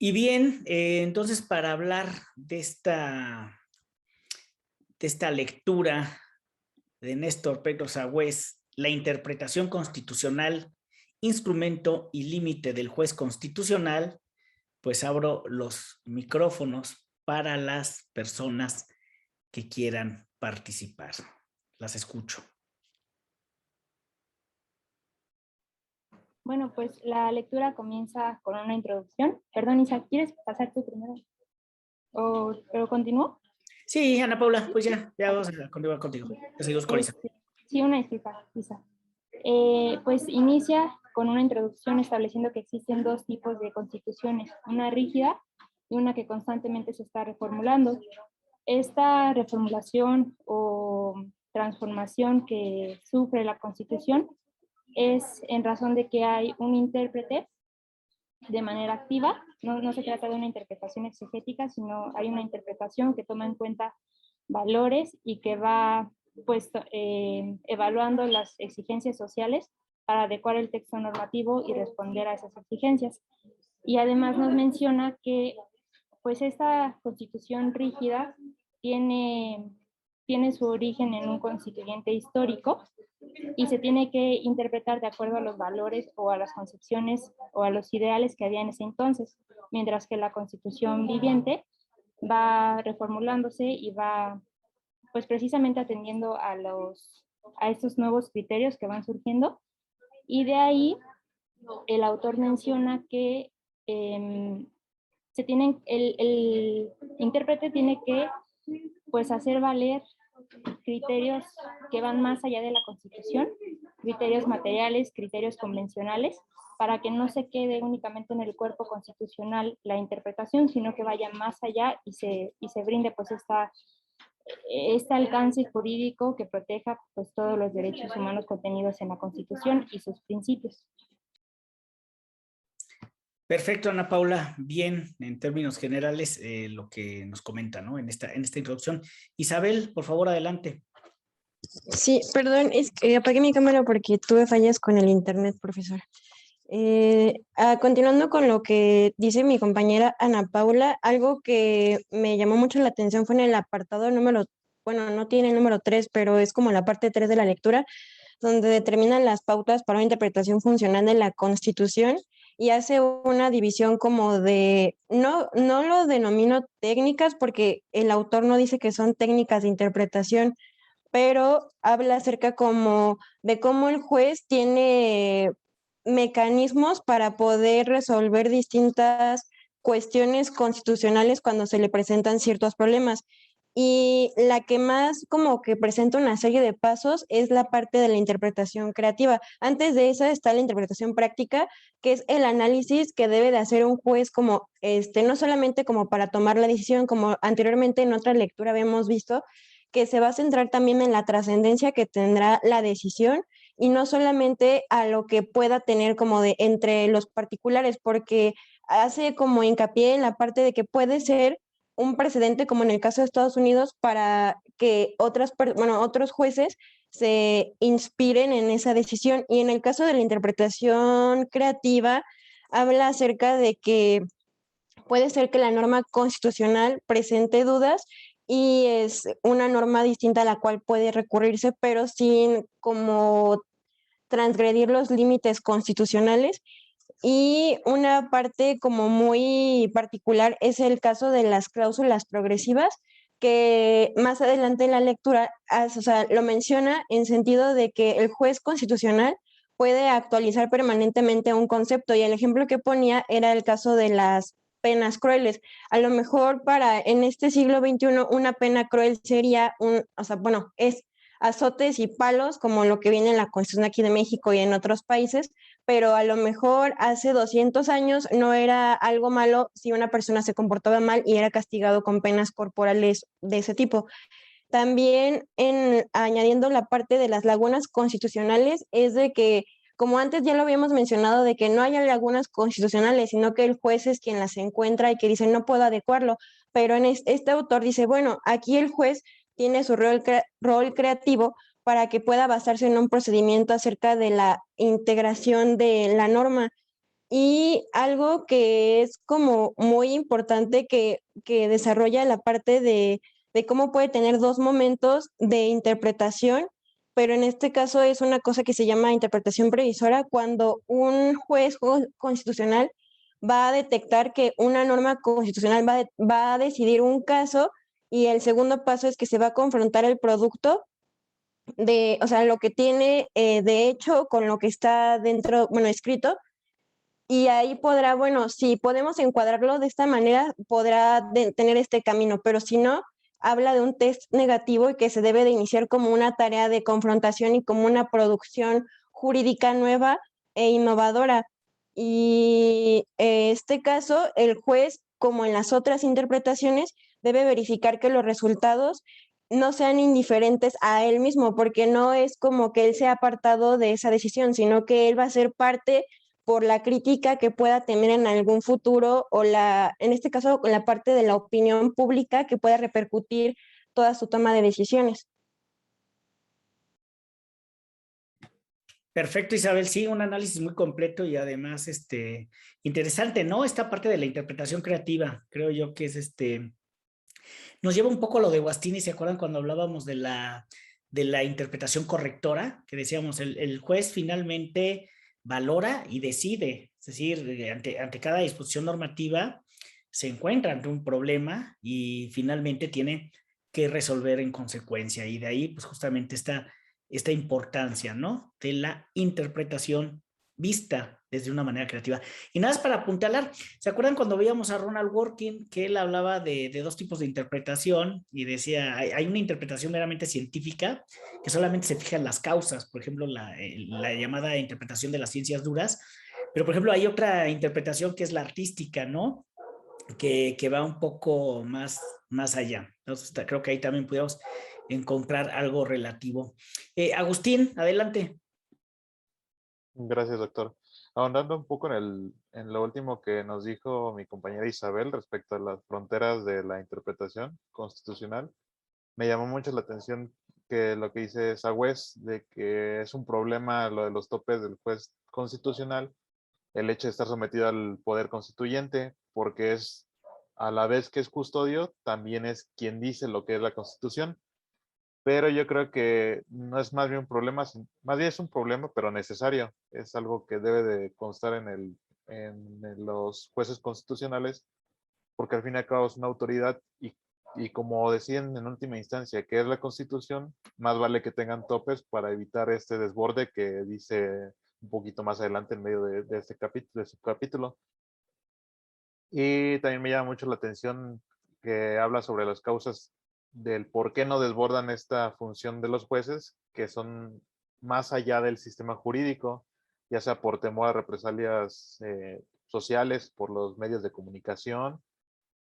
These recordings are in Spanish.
Y bien, entonces para hablar de esta lectura de Néstor Pedro Sagüés, la interpretación constitucional, instrumento y límite del juez constitucional, pues abro los micrófonos para las personas que quieran participar. Las escucho. Bueno, pues la lectura comienza con una introducción. Perdón, Isa, ¿quieres pasar tú primero? ¿O continúo? Sí, Ana Paula, pues ya vamos a continuar contigo. Seguimos con Isa. Sí, una disculpa, Isa. Pues inicia con una introducción estableciendo que existen dos tipos de constituciones, una rígida y una que constantemente se está reformulando. Esta reformulación o transformación que sufre la Constitución es en razón de que hay un intérprete de manera activa, no se trata de una interpretación exegética, sino hay una interpretación que toma en cuenta valores y que va pues, evaluando las exigencias sociales para adecuar el texto normativo y responder a esas exigencias. Y además nos menciona que pues esta constitución rígida tiene su origen en un constituyente histórico y se tiene que interpretar de acuerdo a los valores o a las concepciones o a los ideales que había en ese entonces, mientras que la constitución viviente va reformulándose y va pues precisamente atendiendo a estos nuevos criterios que van surgiendo, y de ahí el autor menciona que el intérprete tiene que pues hacer valer criterios que van más allá de la Constitución, criterios materiales, criterios convencionales, para que no se quede únicamente en el cuerpo constitucional la interpretación, sino que vaya más allá y se brinde pues este alcance jurídico que proteja pues todos los derechos humanos contenidos en la Constitución y sus principios. Perfecto, Ana Paula. Bien, en términos generales, lo que nos comenta, ¿no? En esta introducción. Isabel, por favor, adelante. Sí, perdón, es que apagué mi cámara porque tuve fallas con el internet, profesor. Continuando con lo que dice mi compañera Ana Paula, algo que me llamó mucho la atención fue en el apartado número, bueno, no tiene el número 3, pero es como la parte 3 de la lectura, donde determinan las pautas para una interpretación funcional de la Constitución y hace una división como de, no lo denomino técnicas porque el autor no dice que son técnicas de interpretación, pero habla acerca como de cómo el juez tiene mecanismos para poder resolver distintas cuestiones constitucionales cuando se le presentan ciertos problemas. Y la que más como que presenta una serie de pasos es la parte de la interpretación creativa. Antes de esa está la interpretación práctica, que es el análisis que debe de hacer un juez como, no solamente como para tomar la decisión, como anteriormente en otra lectura habíamos visto, que se va a centrar también en la trascendencia que tendrá la decisión y no solamente a lo que pueda tener como de entre los particulares, porque hace como hincapié en la parte de que puede ser un precedente, como en el caso de Estados Unidos, para que otros jueces se inspiren en esa decisión. Y en el caso de la interpretación creativa, habla acerca de que puede ser que la norma constitucional presente dudas y es una norma distinta a la cual puede recurrirse, pero sin como transgredir los límites constitucionales. Y una parte como muy particular es el caso de las cláusulas progresivas, que más adelante en la lectura, o sea, lo menciona en sentido de que el juez constitucional puede actualizar permanentemente un concepto, y el ejemplo que ponía era el caso de las penas crueles. A lo mejor en este siglo XXI una pena cruel sería es azotes y palos, como lo que viene en la Constitución aquí de México y en otros países, pero a lo mejor hace 200 años no era algo malo si una persona se comportaba mal y era castigado con penas corporales de ese tipo. También añadiendo la parte de las lagunas constitucionales, es de que, como antes ya lo habíamos mencionado, de que no haya lagunas constitucionales, sino que el juez es quien las encuentra y que dice no puedo adecuarlo, pero este autor dice, bueno, aquí el juez tiene su rol creativo para que pueda basarse en un procedimiento acerca de la integración de la norma. Y algo que es como muy importante que desarrolla la parte de cómo puede tener dos momentos de interpretación, pero en este caso es una cosa que se llama interpretación previsora, cuando un juez constitucional va a detectar que una norma constitucional va a decidir un caso, y el segundo paso es que se va a confrontar el producto de, o sea, lo que tiene de hecho con lo que está dentro, bueno, escrito, y ahí podrá, bueno, si podemos encuadrarlo de esta manera, podrá tener este camino, pero si no, habla de un test negativo y que se debe de iniciar como una tarea de confrontación y como una producción jurídica nueva e innovadora. Y en este caso, el juez, como en las otras interpretaciones, debe verificar que los resultados no sean indiferentes a él mismo, porque no es como que él sea apartado de esa decisión, sino que él va a ser parte por la crítica que pueda tener en algún futuro, o en este caso, la parte de la opinión pública que pueda repercutir toda su toma de decisiones. Perfecto, Isabel. Sí, un análisis muy completo y además interesante, ¿no? Esta parte de la interpretación creativa, creo yo que es nos lleva un poco a lo de Guastini. ¿Se acuerdan cuando hablábamos de la interpretación correctora? Que decíamos, el juez finalmente valora y decide, es decir, ante cada disposición normativa se encuentra ante un problema y finalmente tiene que resolver en consecuencia. Y de ahí, pues justamente esta importancia, ¿no? De la interpretación vista desde una manera creativa. Y nada más para apuntalar, ¿se acuerdan cuando veíamos a Ronald Dworkin que él hablaba de dos tipos de interpretación y decía, hay una interpretación meramente científica que solamente se fija en las causas, por ejemplo, la llamada interpretación de las ciencias duras, pero por ejemplo hay otra interpretación que es la artística, ¿no? Que va un poco más allá. Entonces, creo que ahí también podemos encontrar algo relativo. Agustín, adelante. Gracias, doctor. Ahondando un poco en lo último que nos dijo mi compañera Isabel respecto a las fronteras de la interpretación constitucional, me llamó mucho la atención que lo que dice Sagüez, de que es un problema lo de los topes del juez constitucional, el hecho de estar sometido al poder constituyente, porque es, a la vez que es custodio, también es quien dice lo que es la Constitución. Pero yo creo que no es más bien un problema, más bien es un problema, pero necesario. Es algo que debe de constar en los jueces constitucionales, porque al fin y al cabo es una autoridad y como decían en última instancia, que es la Constitución, más vale que tengan topes para evitar este desborde que dice un poquito más adelante en medio de este capítulo, de su capítulo. Y también me llama mucho la atención que habla sobre las causas del por qué no desbordan esta función de los jueces, que son más allá del sistema jurídico, ya sea por temor a represalias sociales, por los medios de comunicación,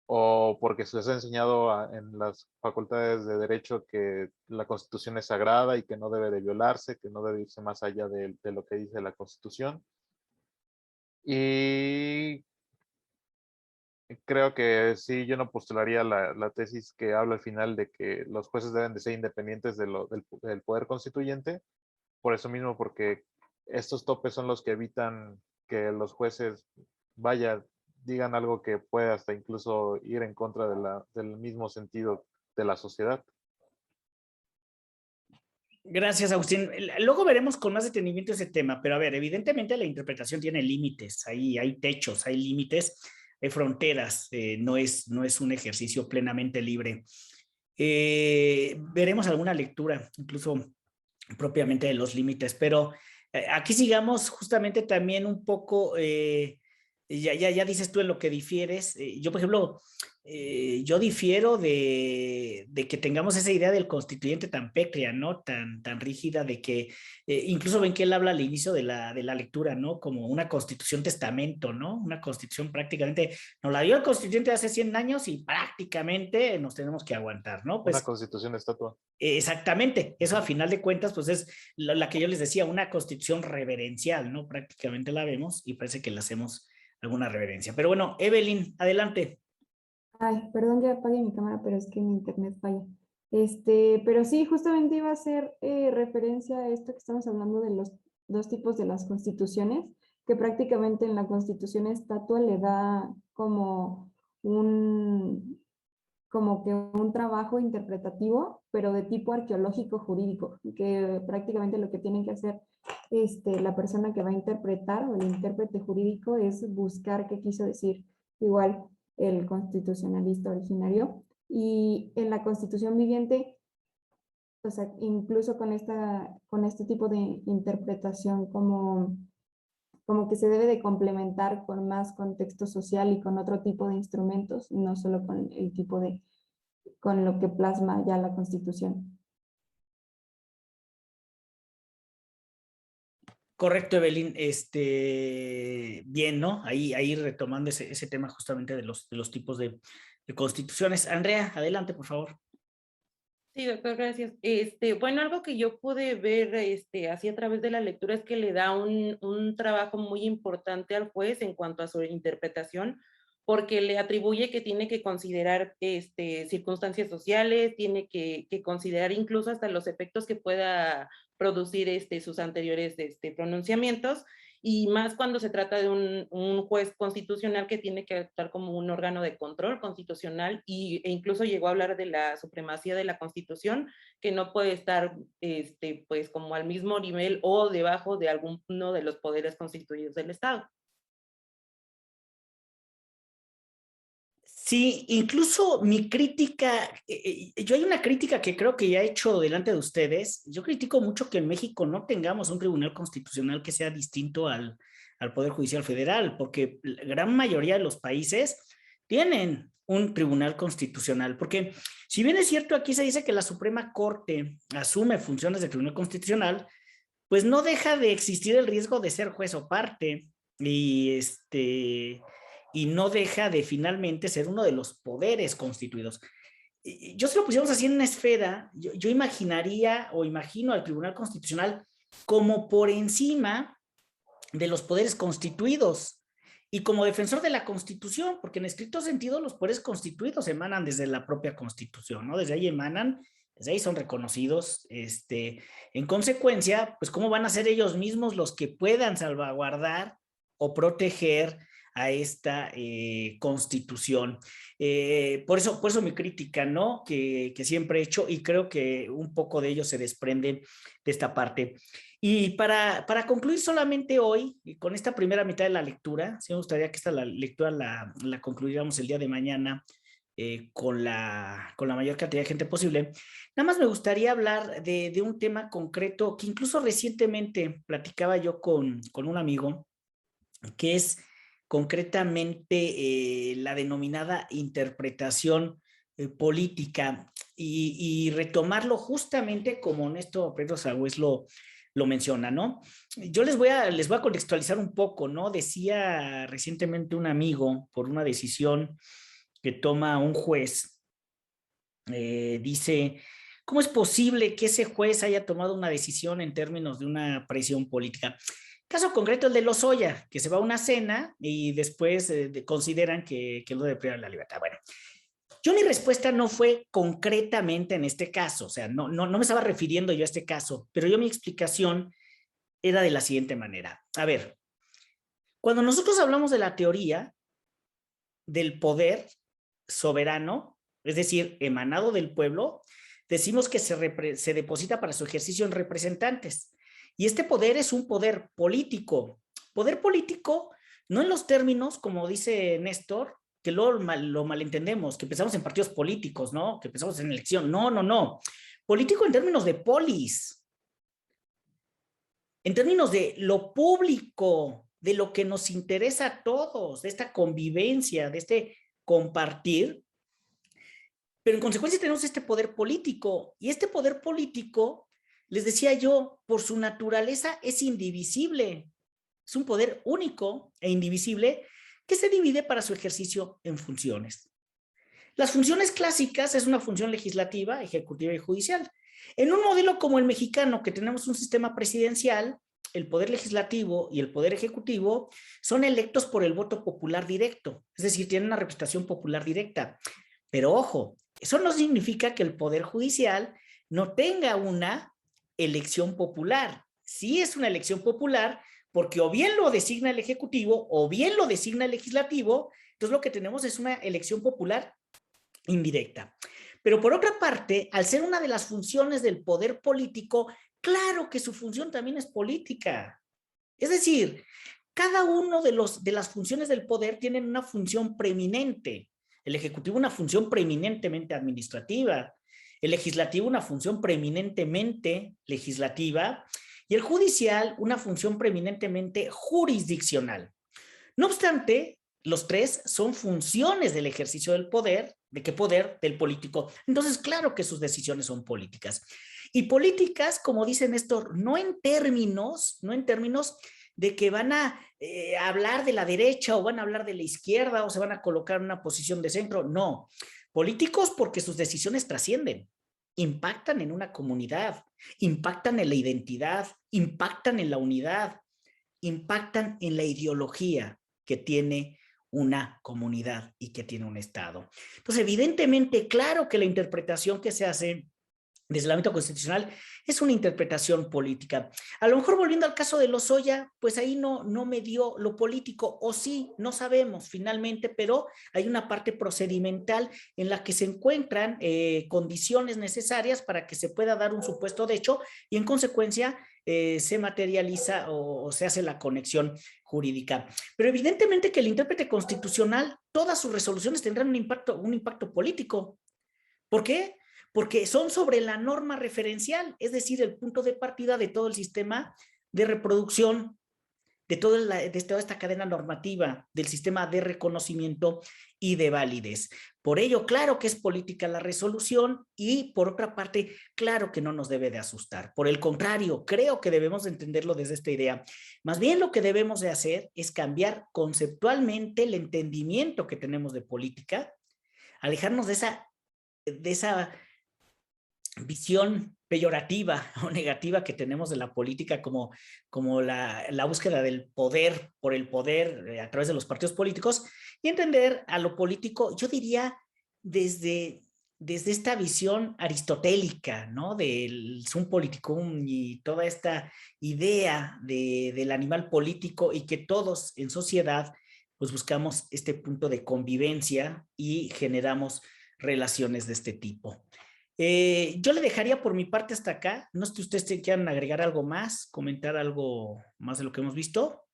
o porque se les ha enseñado en las facultades de Derecho que la Constitución es sagrada y que no debe de violarse, que no debe irse más allá de lo que dice la Constitución. Y creo que sí, yo no postularía la tesis que habla al final de que los jueces deben de ser independientes del poder constituyente, por eso mismo, porque estos topes son los que evitan que los jueces, digan algo que puede hasta incluso ir en contra del mismo sentido de la sociedad. Gracias, Agustín. Luego veremos con más detenimiento ese tema, pero a ver, evidentemente la interpretación tiene límites, hay techos, hay límites, hay fronteras, no es un ejercicio plenamente libre. Veremos alguna lectura, incluso propiamente de los límites, pero aquí sigamos justamente también un poco, ya dices tú en lo que difieres. Yo, por ejemplo, yo difiero de que tengamos esa idea del constituyente tan pétrea, ¿no? Tan rígida, de que incluso ven que él habla al inicio de la lectura, ¿no? Como una constitución testamento, ¿no? Una constitución prácticamente, nos la dio el constituyente hace 100 años y prácticamente nos tenemos que aguantar, ¿no? Pues, una constitución estatua. Exactamente, eso a final de cuentas, pues es la que yo les decía, una constitución reverencial, ¿no? Prácticamente la vemos y parece que le hacemos alguna reverencia. Pero bueno, Evelyn, adelante. Ay, perdón que apague mi cámara, pero es que mi internet falla. Pero sí, justamente iba a hacer referencia a esto que estamos hablando de los dos tipos de las constituciones. que prácticamente en la Constitución estatua le da como como que un trabajo interpretativo, pero de tipo arqueológico jurídico, que prácticamente lo que tiene que hacer la persona que va a interpretar o el intérprete jurídico es buscar qué quiso decir igual el constitucionalista originario. Y en la Constitución viviente, o sea, incluso con este tipo de interpretación como que se debe de complementar con más contexto social y con otro tipo de instrumentos, no solo con el tipo con lo que plasma ya la Constitución. Correcto, Evelyn. Bien, ¿no? Ahí retomando ese tema justamente de los tipos de constituciones. Andrea, adelante, por favor. Sí, doctor, gracias. Bueno, algo que yo pude ver así a través de la lectura es que le da un trabajo muy importante al juez en cuanto a su interpretación, porque le atribuye que tiene que considerar circunstancias sociales, tiene que considerar incluso hasta los efectos que pueda producir sus anteriores pronunciamientos, y más cuando se trata de un juez constitucional que tiene que actuar como un órgano de control constitucional, e incluso llegó a hablar de la supremacía de la Constitución, que no puede estar pues como al mismo nivel o debajo de alguno de los poderes constituidos del Estado. Sí, incluso mi crítica, yo hay una crítica que creo que ya he hecho delante de ustedes. Yo critico mucho que en México no tengamos un tribunal constitucional que sea distinto al Poder Judicial Federal, porque la gran mayoría de los países tienen un tribunal constitucional, porque si bien es cierto, aquí se dice que la Suprema Corte asume funciones de tribunal constitucional, pues no deja de existir el riesgo de ser juez o parte, y no deja de finalmente ser uno de los poderes constituidos. Yo, si lo pusiéramos así en una esfera, yo imaginaría o imagino al Tribunal Constitucional como por encima de los poderes constituidos y como defensor de la Constitución, porque en estricto sentido los poderes constituidos emanan desde la propia Constitución, ¿no? Desde ahí emanan, desde ahí son reconocidos. En consecuencia, pues cómo van a ser ellos mismos los que puedan salvaguardar o proteger a esta Constitución. Por eso mi crítica, ¿no? Que siempre he hecho, y creo que un poco de ello se desprende de esta parte. Y para concluir solamente hoy, con esta primera mitad de la lectura, sí me gustaría que esta lectura la concluyéramos el día de mañana con la mayor cantidad de gente posible. Nada más me gustaría hablar de un tema concreto que incluso recientemente platicaba yo con un amigo, que es concretamente la denominada interpretación política, y retomarlo justamente como Néstor Pedro Sagüés lo menciona, ¿no? Yo les voy a contextualizar un poco, ¿no? Decía recientemente un amigo, por una decisión que toma un juez, dice, ¿cómo es posible que ese juez haya tomado una decisión en términos de una presión política? Caso concreto el de Lozoya, que se va a una cena y después consideran que lo debe privar la libertad. Bueno, yo mi respuesta no fue concretamente en este caso, o sea, no me estaba refiriendo yo a este caso, pero yo mi explicación era de la siguiente manera. A ver, cuando nosotros hablamos de la teoría del poder soberano, es decir, emanado del pueblo, decimos que se deposita para su ejercicio en representantes. Y este poder es un poder político. Poder político, no en los términos, como dice Néstor, que luego lo malentendemos, que pensamos en partidos políticos, ¿no? Que pensamos en elección. No. Político en términos de polis. En términos de lo público, de lo que nos interesa a todos, de esta convivencia, de este compartir. Pero en consecuencia tenemos este poder político. Y este poder político, les decía yo, por su naturaleza es indivisible. Es un poder único e indivisible que se divide para su ejercicio en funciones. Las funciones clásicas es una función legislativa, ejecutiva y judicial. En un modelo como el mexicano, que tenemos un sistema presidencial, el poder legislativo y el poder ejecutivo son electos por el voto popular directo, es decir, tienen una representación popular directa. Pero ojo, eso no significa que el poder judicial no tenga una elección popular. Sí es una elección popular porque o bien lo designa el Ejecutivo o bien lo designa el Legislativo. Entonces lo que tenemos es una elección popular indirecta. Pero por otra parte, al ser una de las funciones del poder político, claro que su función también es política. Es decir, cada uno de las funciones del poder tienen una función preeminente. El Ejecutivo una función preeminentemente administrativa, el Legislativo una función preeminentemente legislativa y el Judicial una función preeminentemente jurisdiccional. No obstante, los tres son funciones del ejercicio del poder. ¿De qué poder? Del político. Entonces, claro que sus decisiones son políticas. Y políticas, como dice Néstor, no en términos de que van a hablar de la derecha o van a hablar de la izquierda o se van a colocar en una posición de centro. No, políticos porque sus decisiones trascienden, impactan en una comunidad, impactan en la identidad, impactan en la unidad, impactan en la ideología que tiene una comunidad y que tiene un Estado. Entonces, evidentemente, claro que la interpretación que se hace desde el ámbito constitucional es una interpretación política. A lo mejor volviendo al caso de Lozoya, pues ahí no me dio lo político, o sí, no sabemos finalmente, pero hay una parte procedimental en la que se encuentran condiciones necesarias para que se pueda dar un supuesto de hecho y en consecuencia se materializa o se hace la conexión jurídica. Pero evidentemente que el intérprete constitucional, todas sus resoluciones tendrán un impacto político. ¿Por qué? Porque son sobre la norma referencial, es decir, el punto de partida de todo el sistema de reproducción, de toda esta cadena normativa, del sistema de reconocimiento y de validez. Por ello, claro que es política la resolución y, por otra parte, claro que no nos debe de asustar. Por el contrario, creo que debemos de entenderlo desde esta idea. Más bien lo que debemos de hacer es cambiar conceptualmente el entendimiento que tenemos de política, alejarnos de esa visión peyorativa o negativa que tenemos de la política como la búsqueda del poder por el poder a través de los partidos políticos y entender a lo político, yo diría, desde esta visión aristotélica, ¿no? Del sum politicum y toda esta idea del animal político y que todos en sociedad pues buscamos este punto de convivencia y generamos relaciones de este tipo. Yo le dejaría por mi parte hasta acá. No sé si ustedes quieran agregar algo más, comentar algo más de lo que hemos visto.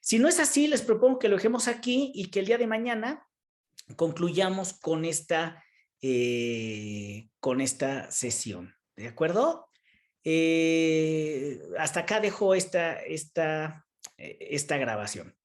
Si no es así, les propongo que lo dejemos aquí y que el día de mañana concluyamos con esta sesión. ¿De acuerdo? Hasta acá dejo esta grabación.